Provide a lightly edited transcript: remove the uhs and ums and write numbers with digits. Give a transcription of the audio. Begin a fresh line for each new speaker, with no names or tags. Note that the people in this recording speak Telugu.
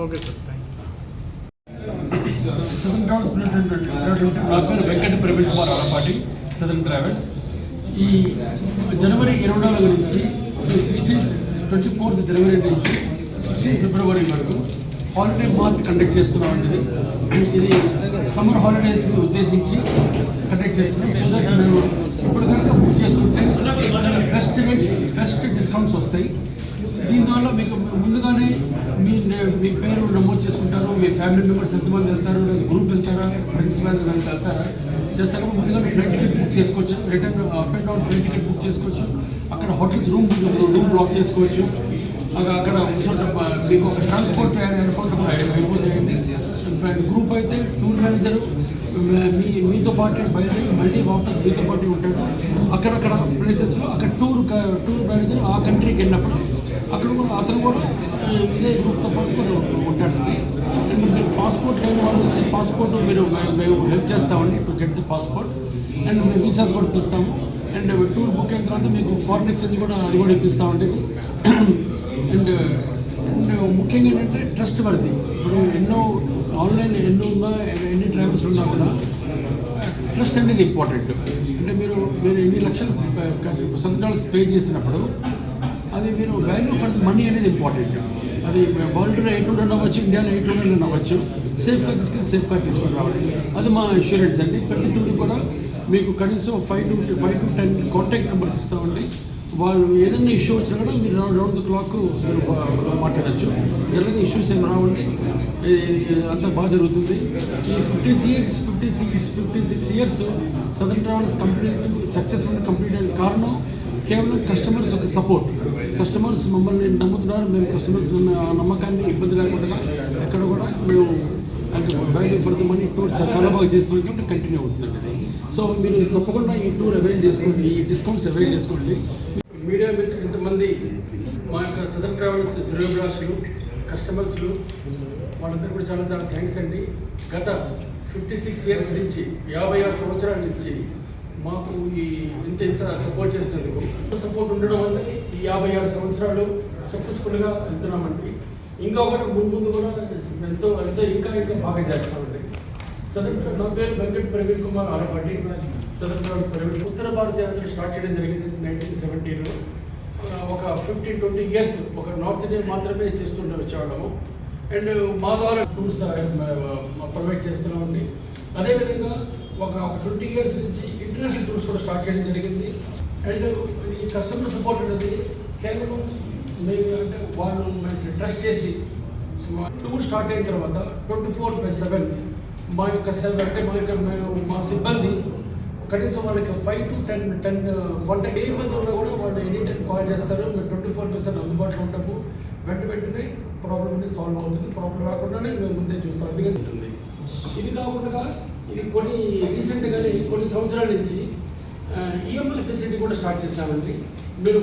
Okay sir, thank you.
Southern travels నా పేరు వెంకట ప్రవీణ్ కుమార్ ఆలపాటి, సదర్న్ ట్రావెల్స్. ఈ జనవరి 24 నుంచి 24th జనవరి నుంచి 16th ఫిబ్రవరి వరకు హాలిడే మార్ట్ కండక్ట్ చేస్తున్నామండి. ఇది సమ్మర్ హాలిడేస్ని ఉద్దేశించి కండక్ట్ చేస్తున్నాం. సో దట్ మేము ఇప్పుడు కనుక బుక్ చేసుకుంటే బెస్ట్ డిస్కౌంట్స్ వస్తాయి. దీనివల్ల మీకు ముందుగానే మీ పేరు నమోదు చేసుకుంటారు. మీ ఫ్యామిలీ మెంబర్స్ ఎంతమంది వెళ్తారు, లేదా గ్రూప్ వెళ్తారా, ఫ్రెండ్స్ వెళ్తారా చేస్తాక ముందుగా ఫ్లైట్ టికెట్ బుక్ చేసుకోవచ్చు. Return up and down flight ticket book చేసుకోవచ్చు. అక్కడ హోటల్స్ రూమ్ బ్లాక్ చేసుకోవచ్చు. అక్కడ మీకు ఒక ట్రాన్స్పోర్ట్ ఏర్పాటు కూడా అయిపోతాయండి. గ్రూప్ అయితే టూర్ మేనేజర్ మీతో పాటు బయలుదేరి మళ్ళీ వాపస్ మీతో పాటు ఉంటాడు. అక్కడక్కడ ప్లేసెస్లో అక్కడ టూర్ మేనేజర్ ఆ కంట్రీకి వెళ్ళినప్పుడు అక్కడ కూడా అతను కూడా ఇదే గ్రూప్తో పాటు కూడా ఉంటాడండి. అండ్ మీరు పాస్పోర్ట్ లేని వాళ్ళకి పాస్పోర్ట్ మేము హెల్ప్ చేస్తామండి to get the passport. And మేము వీసాస్ కూడా ఇప్పిస్తాము. అండ్ టూర్ బుక్ అయిన తర్వాత మీకు ఫారెన్ ఎక్స్చేంజ్ కూడా అది కూడా ఇప్పిస్తామండి. అండ్ ముఖ్యంగా ఏంటంటే ట్రస్ట్ వర్ది. ఇప్పుడు ఆన్లైన్ ఎన్ని ట్రావెల్స్ ఉన్నా కూడా ట్రస్ట్ అనేది ఇంపార్టెంట్. అంటే మీరు ఎన్ని లక్షలు $100 పే చేసినప్పుడు అది మీరు వాల్యూ ఫర్ మనీ అనేది ఇంపార్టెంట్. అది వరల్డ్లో ఏ టూర్ అవ్వచ్చు, ఇండియాలో ఏ టూర్ అవ్వచ్చు, సేఫ్గా సేఫ్గా తీసుకొని రావాలి. అది మా ఇన్సూరెన్స్ అండి. ప్రతి టూర్ కూడా మీకు కనీసం 5 to 10 కాంటాక్ట్ నెంబర్స్ ఇస్తామండి. వాళ్ళు ఏదైనా ఇష్యూ వచ్చినా కూడా మీరు రౌండ్ ద క్లాక్ మీరు మాట్లాడచ్చు. జనరల్గా ఇష్యూస్ ఏమి రావండి, అంతా బాగా జరుగుతుంది. ఈ 56 years southern travels successful complete అయిన కారణం కేవలం కస్టమర్స్ ఒక సపోర్ట్. కస్టమర్స్ మమ్మల్ని నమ్ముతున్నారు. మేము కస్టమర్స్ నమ్మకాన్ని ఇబ్బంది లేకుండా ఎక్కడ కూడా మేము అంటే value for the money tour చాలా బాగా చేస్తున్నాం కాబట్టి కంటిన్యూ అవుతుందండి అది. సో మీరు తప్పకుండా ఈ టూర్ అవైల్ చేసుకోండి, ఈ డిస్కౌంట్స్ అవైల్ చేసుకోండి. మీడియా మిత్రులు ఇంతమంది మా యొక్క సదర్న్ ట్రావెల్స్ శ్రేయోభిలాషులు కస్టమర్స్లు వాళ్ళందరూ కూడా చాలా చాలా థ్యాంక్స్ అండి. గత 56 years నుంచి 56 సంవత్సరాల నుంచి మాకు ఇంత సపోర్ట్ చేసినందుకు సపోర్ట్ ఉండడం వల్ల ఈ 56 సంవత్సరాలు సక్సెస్ఫుల్గా వెళ్తున్నామండి. ఇంకా కూడా ముందు కూడా ఎంతో ఇంకా బాగా చేస్తామండి. నా పేరు Venkata Praveen Kumar Alapati, southern travels private. ఉత్తర భారత యాత్ర స్టార్ట్ చేయడం జరిగింది 1970లో. ఒక 15-20 years ఒక నార్త్ ఇండియా మాత్రమే చేస్తుంటే వచ్చేవాళ్ళము. అండ్ మా ద్వారా టూర్స్ ప్రొవైడ్ చేస్తున్నామండి. అదేవిధంగా ఒక 20 years నుంచి ఇంటర్నేషనల్ టూర్స్ కూడా స్టార్ట్ చేయడం జరిగింది. అండ్ ఈ కస్టమర్ సపోర్ట్ అనేది కేవలం మేము అంటే వాళ్ళు ట్రస్ట్ చేసి టూర్ స్టార్ట్ అయిన తర్వాత 24/7 మా సిబ్బంది కనీసం వాళ్ళకి 5 to 10 కాంటాక్ట్ ఏ ఇబ్బంది ఉన్నా కూడా వాళ్ళు ఎనీ టైం కాల్ చేస్తారు. మేము 24% అందుబాటులో ఉంటాము. వెంటనే ప్రాబ్లం అనేది సాల్వ్ అవుతుంది. ప్రాబ్లం రాకుండానే మేము ముందే చూస్తాం. అందుకే ఉంటుంది. ఇది కాకుండా ఇది రీసెంట్గానే కొన్ని సంవత్సరాల నుంచి ఈఎంఐ ఫెసిలిటీ కూడా స్టార్ట్ చేస్తామండి. మీరు